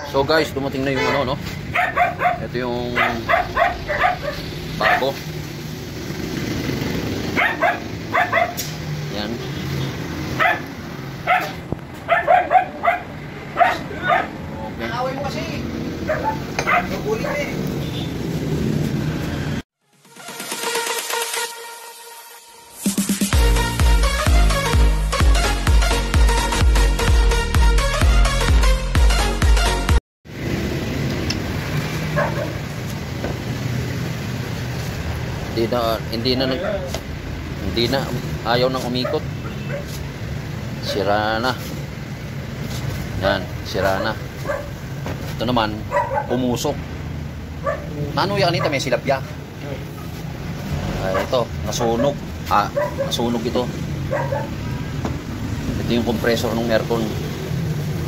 So guys, dumating na yung ano, no? Ito yung bago. Yan. Okay. Away mo kasi. Nagulit eh. Hindi na ayaw nang umikot. Sira na. Yan, sira na. Ito naman pumusok. Ano yan kanita, may silapya. Ito, nasunog. Nasunog ito. Ito yung compressor ng aircon.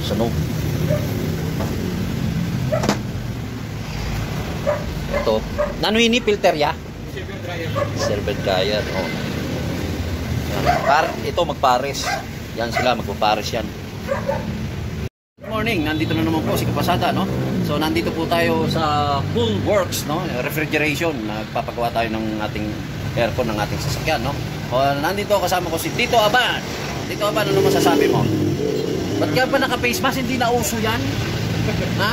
Sunog. Ito, ano ini filter ya? Silver dryer. Oh. Ito magpares. Yan sila, magpapares yan. Good morning, nandito na naman po si Kapasada, no? So nandito po tayo sa Full Works, no? Refrigeration. Nagpapagawa tayo ng ating aircon ng ating sasakyan, no? Nandito kasama ko si Tito Aban. Tito Aban, ano masasabi mo? Ba't ka ba naka-face mask? Hindi na uso yan? Ha?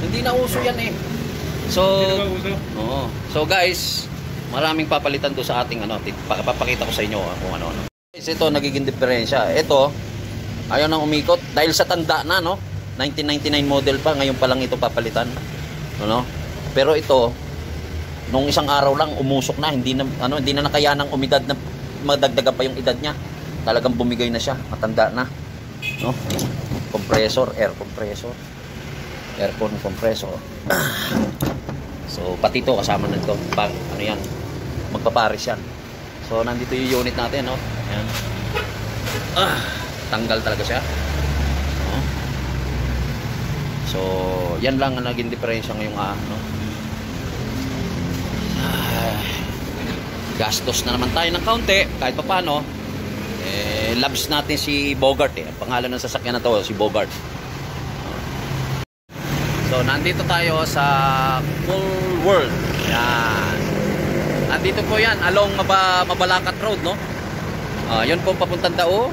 Hindi na uso yan eh. So guys, maraming papalitan to sa ating ano, papakita ko sa inyo kung ano-ano. Guys, ito nagiging diferensya. Ito ayaw nang umikot dahil sa tanda na, no? 1999 model pa, ngayon pa lang ito papalitan. Ano? Pero ito nung isang araw lang umusok na, hindi na nakayanang umidad na madagdagan pa yung edad niya. Talagang bumigay na siya, matanda na, no? Compressor, air compressor. Aircon compressor. So pati ito kasama na ito. Ano yan? Magpapares yan. So nandito yung unit natin, no? Ayan. Tanggal talaga siya. No? So yan lang ang naging diferensya ngayong ano. Gastos na naman tayo ng kaunti kahit pa paano. Labs natin si Bogart eh. Ang pangalan ng sasakyan na to si Bogart. So nandito tayo sa Full World. Yan. Nandito po yan along Mabalacat Road, no? Yun po papuntang Dao.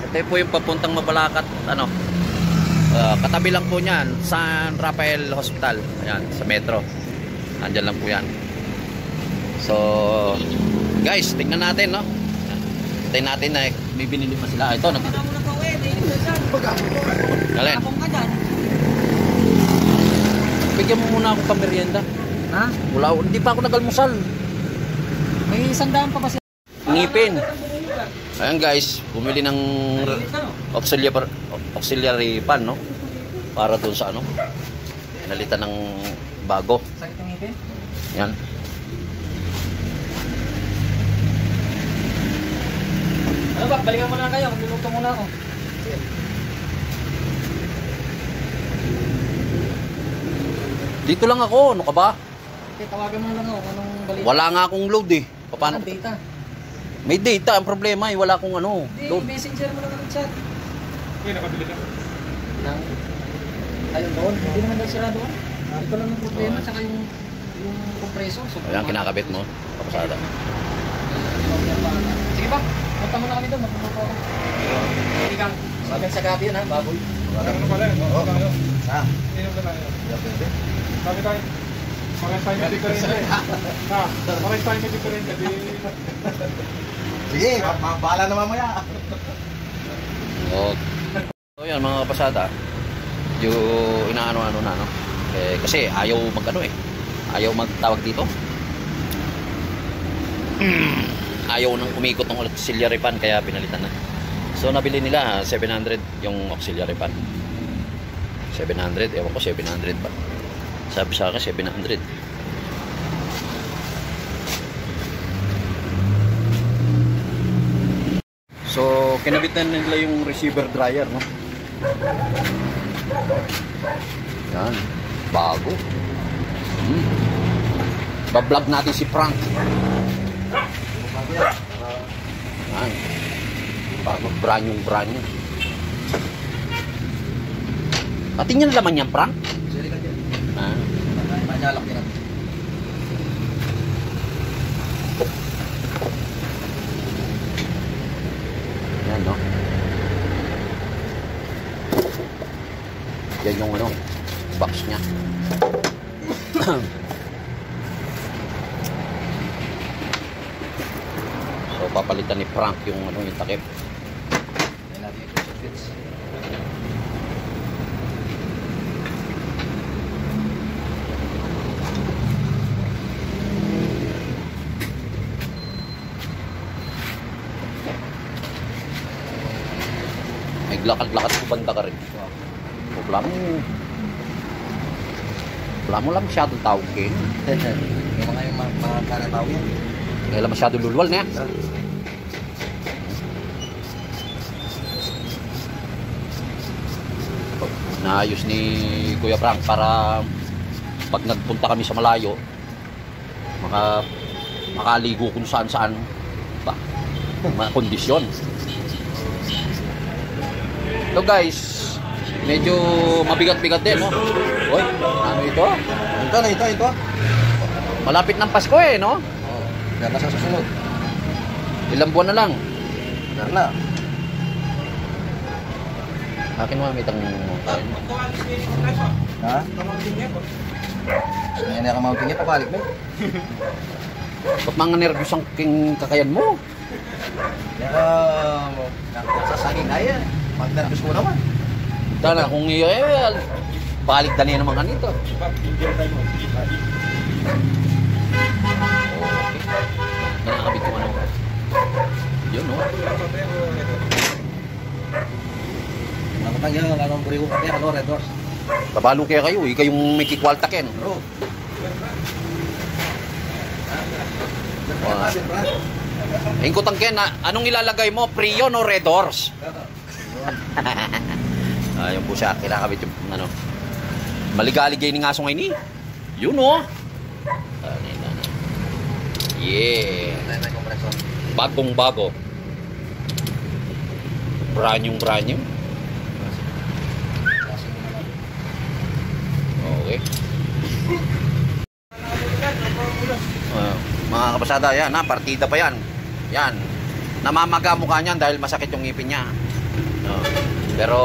Ito po yung papuntang Mabalacat, ano? Katabi lang po niyan San Rafael Hospital. Ayan, sa metro. Andiyan lang po yan. So guys, tingnan natin, no? Tingnan natin na may binili pa sila. Ito, Galin. Bigyan mo muna ako pamerienda. Ha? Wala, hindi pa ako nagalmusal. May 100 pa ba siya? Ngipin. Ayan guys, bumili ng auxiliary pan, no? Para doon sa ano? Nalitan ng bago. Sakit ng ngipin? Yan. Ano ba? Balikan mo na kayo. Magluluto muna ako. Dito lang ako, ano ka ba? Okay, tawagan mo lang ako. Anong balita? Wala nga akong load eh. Paano? Data. May data, ang problema eh, wala akong ano, load. Messenger mo lang ang chat. Okay, nakabili ka. Ayun doon. Hindi naman daw sira doon. Ito lang ang problema. Tsaka yung compressor. So, Ayan, kinakabit mo. Kapasada. Sige ba? Punta mo na kami doon. Magpunta ako. Sige kang. Sabihan sa gabi yun ha, baboy. Ano pala? Oo. Ha? Inom na tayo. Sabi tayo. Parang tayo may diferensya eh. Ha? Parang tayo may diferensya. Sige, bahala na mamaya. So yan mga kapasada, yung inaano-ano na, no? Kasi ayaw magano eh. Ayaw magtawag dito. Ayaw nang umikot ng auxiliary pan kaya pinalitan na. So nabili nila 700 yung auxiliary pan. 700, ewan ko 700 ba. Sabi sa akin 700. So kinabit na nila yung receiver dryer, no? Yan, bago. Bablog natin si Frank. Yan. Bago, brand new. Pati niyan laman yan, Frank? Sili ka dyan. Ah. Manyalak din natin. Yan, no? Yan yung ano, box niya. So, papalitan ni Frank yung ano, yung takip. Ayan natin yung circuits. May lakad-lakad ko banda ka rin. Wala mo lang masyadong tawag kayo. Yung mga kanataw yan. Kaya lang masyadong lulwal na yan. Naayos ni Kuya Frank para pag nagpunta kami sa malayo, makaligo kung saan-saan pa. Mga kondisyon. So guys, medyo mabigat-bigat din, no? Uy, ano ito? Ito. Malapit ng Pasko eh, no? Oh, yan na sa susunod. Ilang buwan na lang. Yan na. Akin mo may Ha? Ngayon na ka-mounting niya, papalik mo. ba't mga nervyos ang kakayan mo? Nakasasaging kaya. Mag-nervous mo naman. Dala, kung iyo balik na niya naman kanito. Nakakabit ko ano. Yun, no? Nakatang yan, anong burigo ka kaya, Red Doors. Kabalo kaya kayo, kayong may kikwaltakin. Bro. Ingkutang ken, anong ilalagay mo? Prion o Red Horse? Ayun po siya, kinakabit yung ano. Maligaligay ni ngasong ngayon eh. Yun, no? Yeah. Bagong bago. Brand new. Okay. Mga kapasada, yan ha, partida pa yan. Yan. Namamaga mukha niyan dahil masakit yung ngipin niya. No. Pero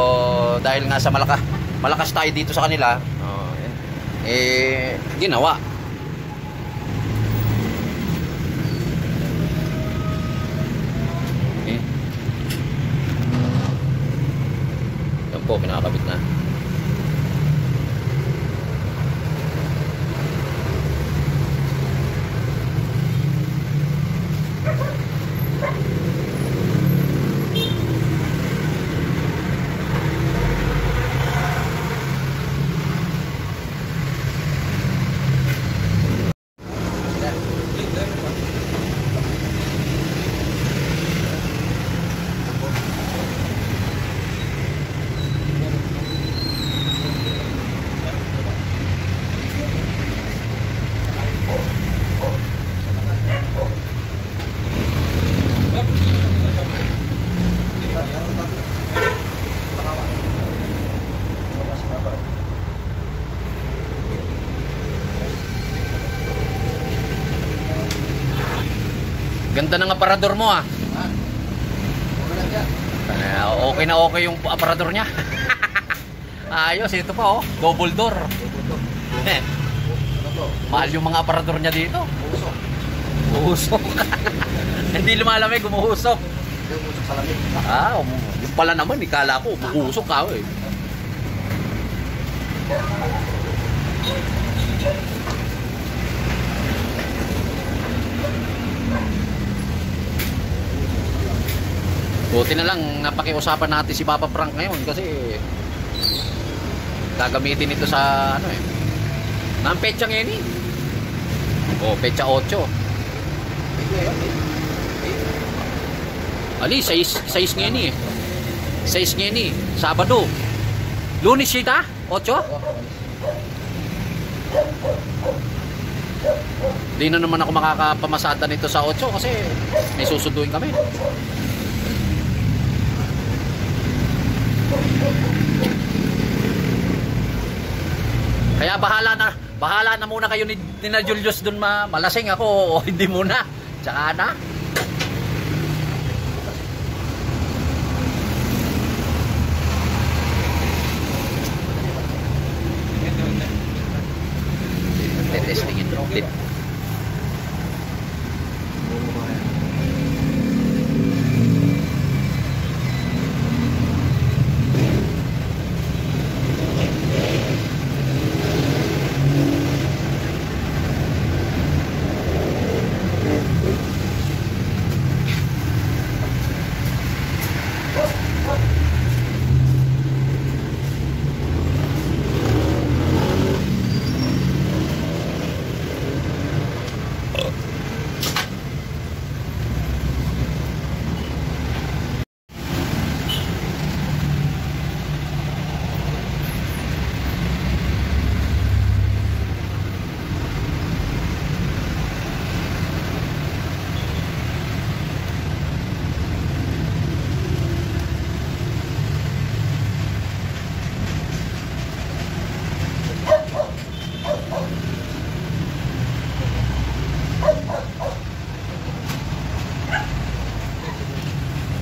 dahil nga sa malakas tayo dito sa kanila, ginawa. Yan po, pinakakabit na. Ganda ng aparador mo ah. Okay na okay yung aparador niya. Ayos, ito pa oh, double door. Mahal yung mga aparador niya dito. Uusok. Hindi lumalamig, umuusok. Ah, yung pala naman, ikala ko, umuusok ka eh. Buti na lang napakiusapan natin si Papa Frank ngayon kasi gagamitin ito sa ano eh. Nang petsa ngayon eh. Oh, petsa 8. Ali, 6 ngayon eh. 6 ngayon eh. Sabado. Lunes siya 8? Di na naman ako makakapamasada nito sa 8 kasi may susunduin kami. Kaya bahala na muna kayo ni na Julius dun malasing ako o hindi muna. Tsaka na. Testing ito.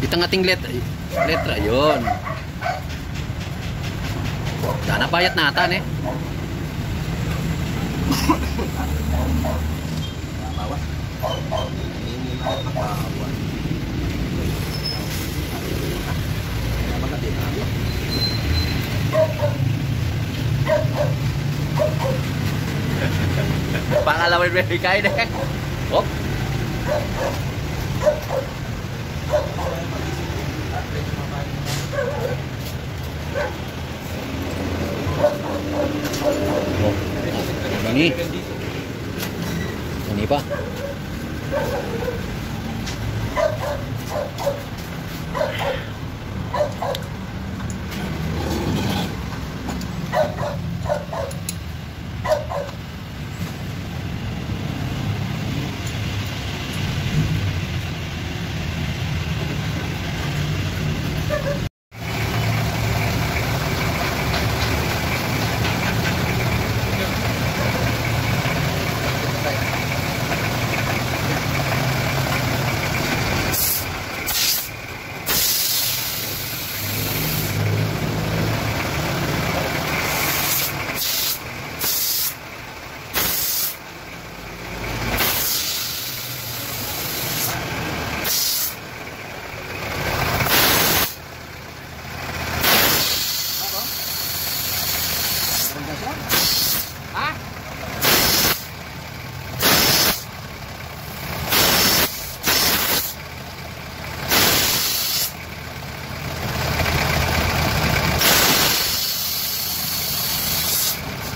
Ito ang ating letra. Yun. Sana payat natin eh. Pangalawin may kain eh. Hop. Ini pa.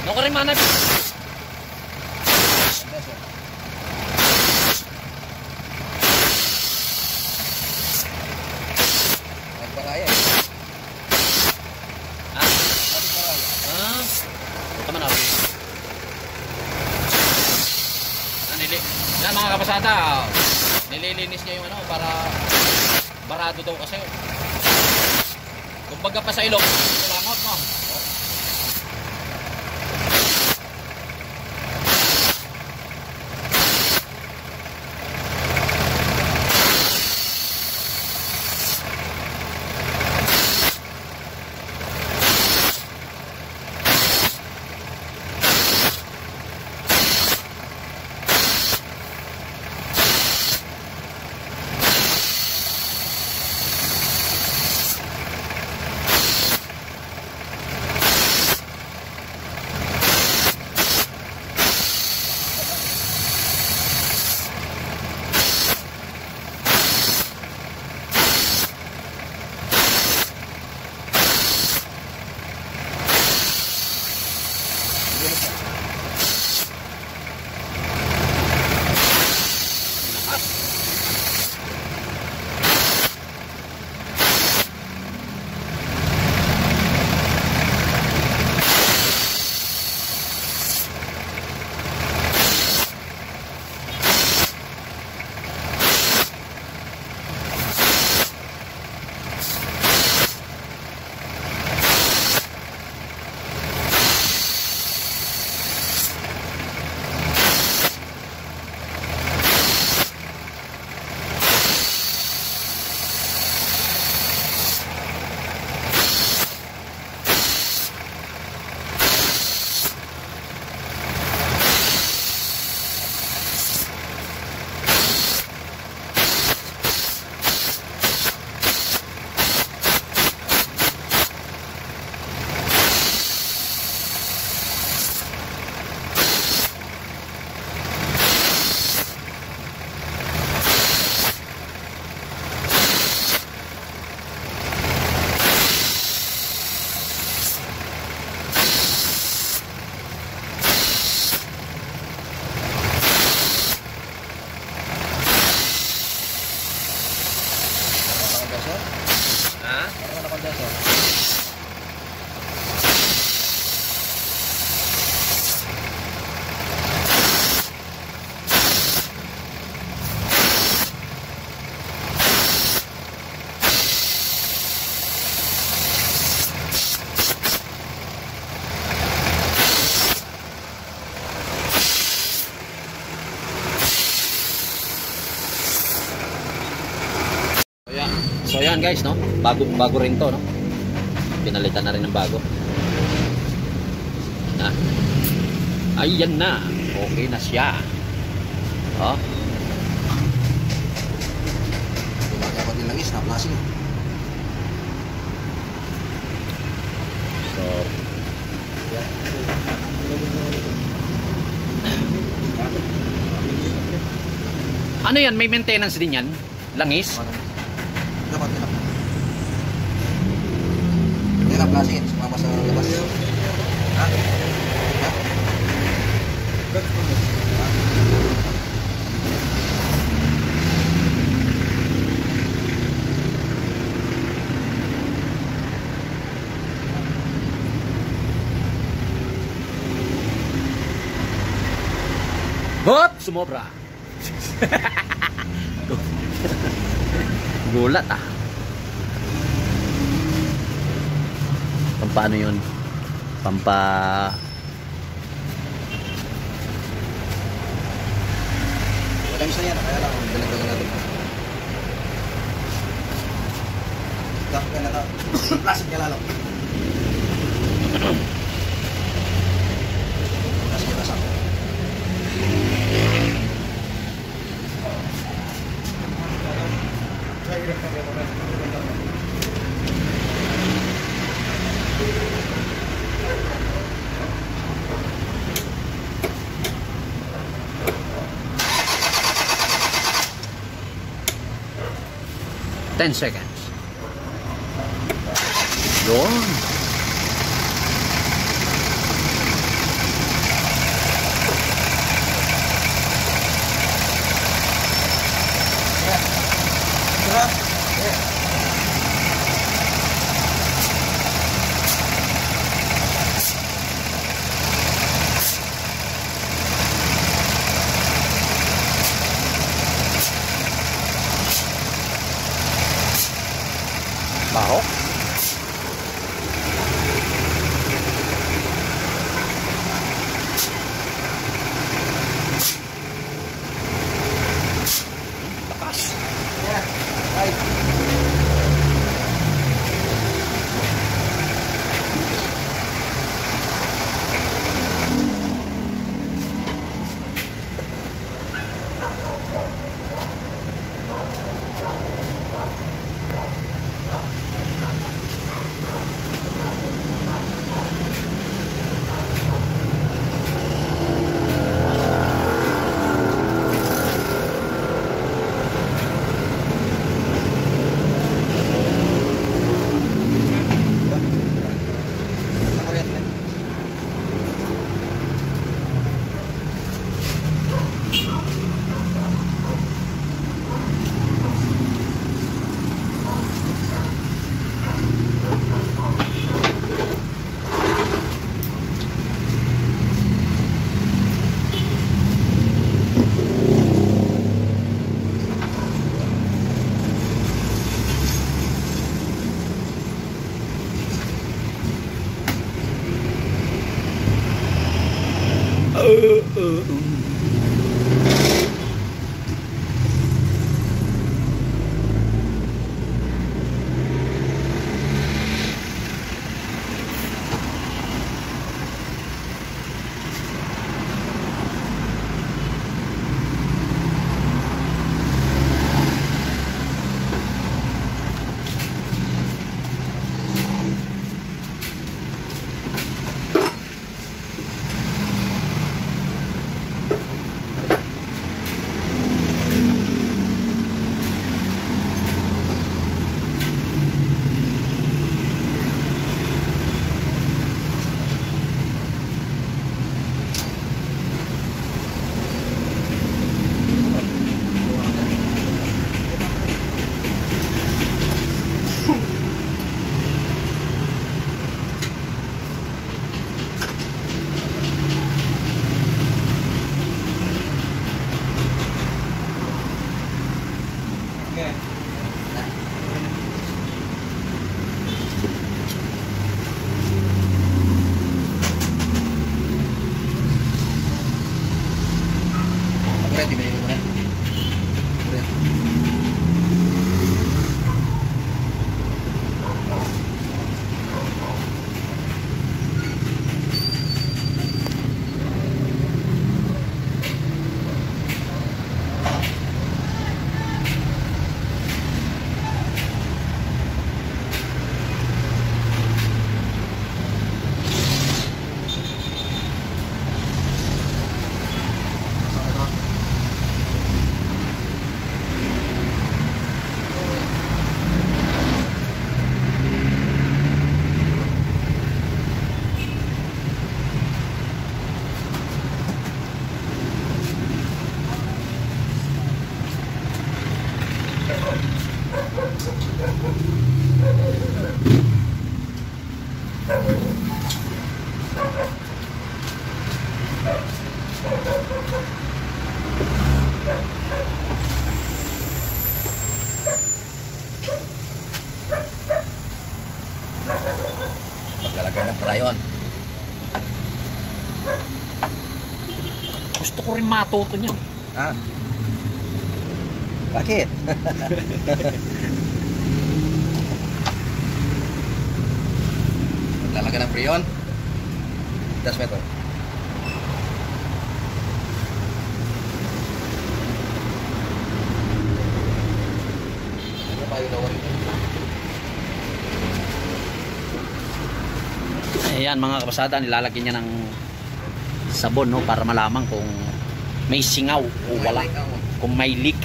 Ako rin mana. Nagbaraya. Tama na. Yan mga kapasada, nililinis niya yung ano para barado daw kasi. Kumbaga pa sa ilong, langot no. yan guys, no? Bago rin to, no? Pinalitan na rin ng bago. Na. Ayan na. Okay na siya. Oh. Dapat nilangis na plasing. So, ano yan? May maintenance din yan? Langis? Dapat nila. Hindi na plasing. Sumama sa labas. Ha? Ha? Hop! Sumobra. Gulat ah. Pampano yun? Pampa... Walang isa yan. Kaya lang. Dalag-dalag natin. Dapat ka na ka. Plasing ka lalo. Plasing ka kasama. Ten seconds. Yun. Baho. Lakas. Ready, may mo na. gusto ko rin matuto niyan. Ah. Bakit? Lalagyan ng prion. Das mo ito. Ano ba yung lawar ito? Ayan mga kapasada, nilalagyan niya ng sabon, no, para malaman kung may singaw o wala, kung may leak.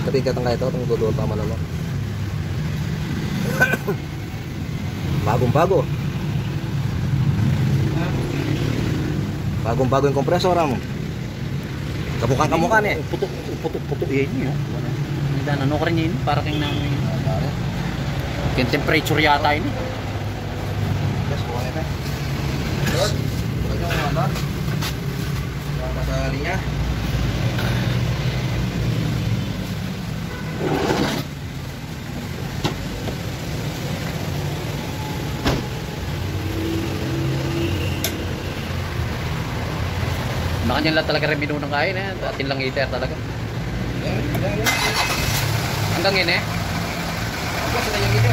Kapigat ang kaya ito, itong dudol pa malalo. Bagong-bago. Bagong-bago yung kompresor mo. Kamukha niya. Putok yan yun. Ano ka rin yun? Para kang nang yung temperature yata yun. Yes, bukan ito. Good. Bukan yung ano. Bukan sa linya. Nakanyan lang talaga rin ng kain eh. Atin lang iter talaga. Hanggang yun eh. Ako sa tayong ito.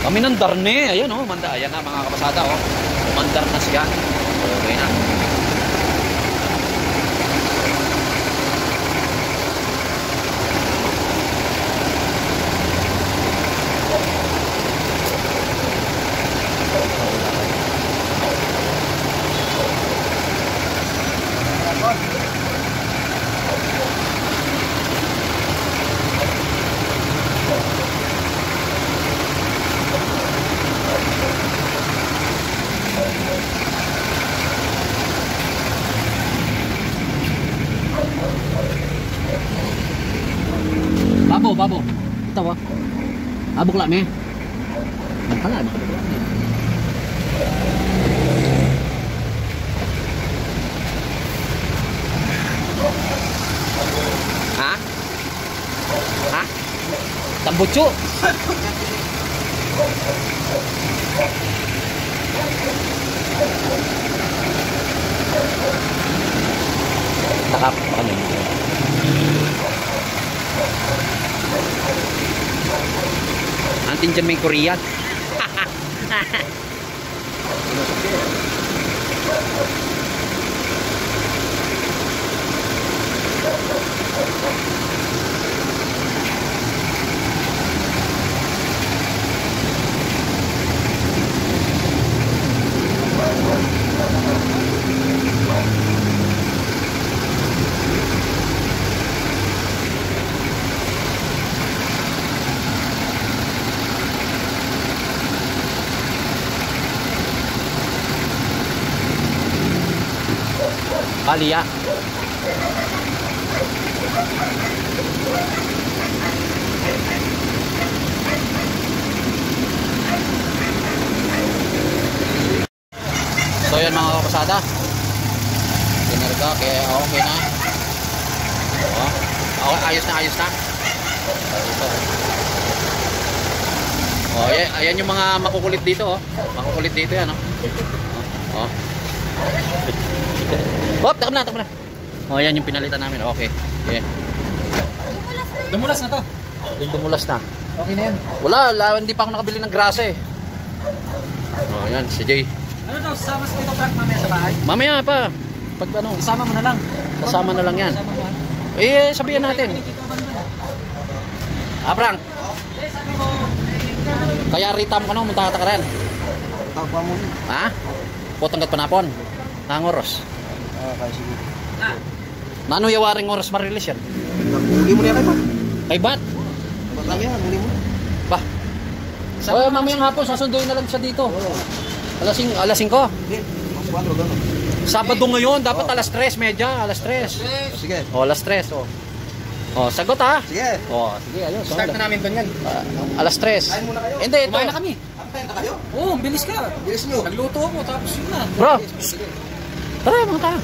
Kami nandar na eh. Ayan oh, manda. Ayan na mga kapasada oh. Mandar na siya. Okay na. Babo. Ito ba? Abok lang eh. Magkala ba? Ha? Ha? Tambutso. Takap kami. Antin dyan may Korean. Balia. So yan mga kapasada. Kinarga kaya okay na. Oh, ayos na. Oh, ayan yung mga makukulit dito oh. Makukulit dito yan oh. Oh. Hop, takam na. Oh, yan yung pinalitan namin. Okay. Yeah. Dumulas na to. Yung dumulas na. Okay na yan. Wala, hindi pa ako nakabili ng grasa eh. Oh, yan, si Jay. Ano daw, sasama sa ito Frank mamaya sa bahay? Mamaya pa. Pag ano, Isama mo na lang. kasama na lang yan. Isama mo. Eh, sabihan natin. Frank. Kaya ritam ka no, munta ka rin. Tawag mo. Ha? Potanggat panapon. Nangoros. Kaya sige. Nano yawaring oras marilis yan? Huli mo niya kayo ba? Kay Bat. Ba't lang yan? Huli mo. Ba? Oh, mamayang hapon, sasunduin na lang siya dito. Alas 5. Hindi. Mas 4 gano'n. Sabado ngayon, dapat alas 3, medya, alas 3. Sige. Oh, alas 3, oh. Oh, sagot ha. Sige. Oh, sige, ayun. Start na namin doon yan. Alas 3. Kain muna kayo. Hindi, ito. Kumain na kami. Kain na kayo? Oo, bilis ka. Bilis nyo. Nagluto ako, tapos yun na. Bro, tara mga tayo.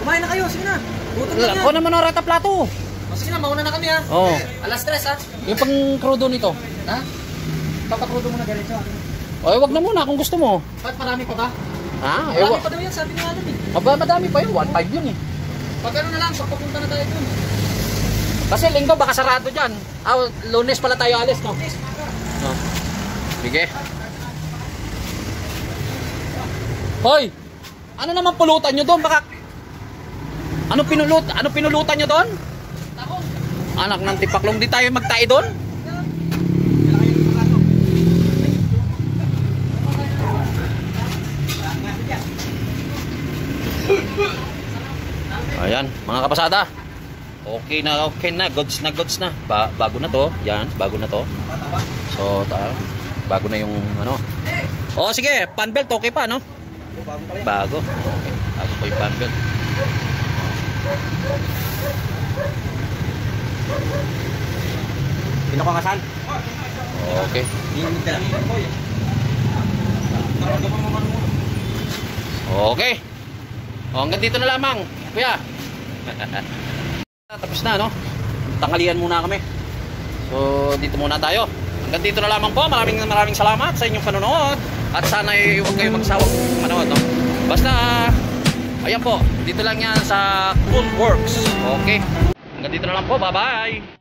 Kumain na kayo, sige na. Gutom na Ako yan. naman ang rata plato. O, sige na, mauna na kami ha. Oo. Alas 3 ha. Yung pang crudo nito. Ha? Papakrudo mo na ganito. Ay, wag na muna kung gusto mo. Ba't marami pa ba? Ha? Marami pa daw yan, sabi ni Adam eh. Aba, madami pa yun. 1.5 yun eh. Pag ano na lang, pagpapunta na tayo dun. Kasi linggo baka sarado dyan. Ah, Lunes pala tayo alis, no? Yes, maka. Oh. Sige. Hoy! Ano naman pulutan nyo doon? Baka... Ano pinulutan nyo doon? Tako. Anak ng tipaklong, di tayo magtae doon? Ayan, mga kapasada. Okay na, goods na. Bago na to. Yan, bago na to. So, bago na yung ano. Oh, sige, pan belt okay pa, no? Bago. Okay. Bago pa yung pan belt. Pinakangasan? Okay. Okay. Oh, hanggang dito na lamang, kuya. Tapos na, no? Tanghalian muna kami. So, dito muna tayo. Hanggang dito na lamang po. Maraming salamat sa inyong panonood. At sana huwag kayo magsawang manood, no? Basta, ayan po. Dito lang yan sa Cool Works. Okay. Hanggang dito na lang po. Bye-bye.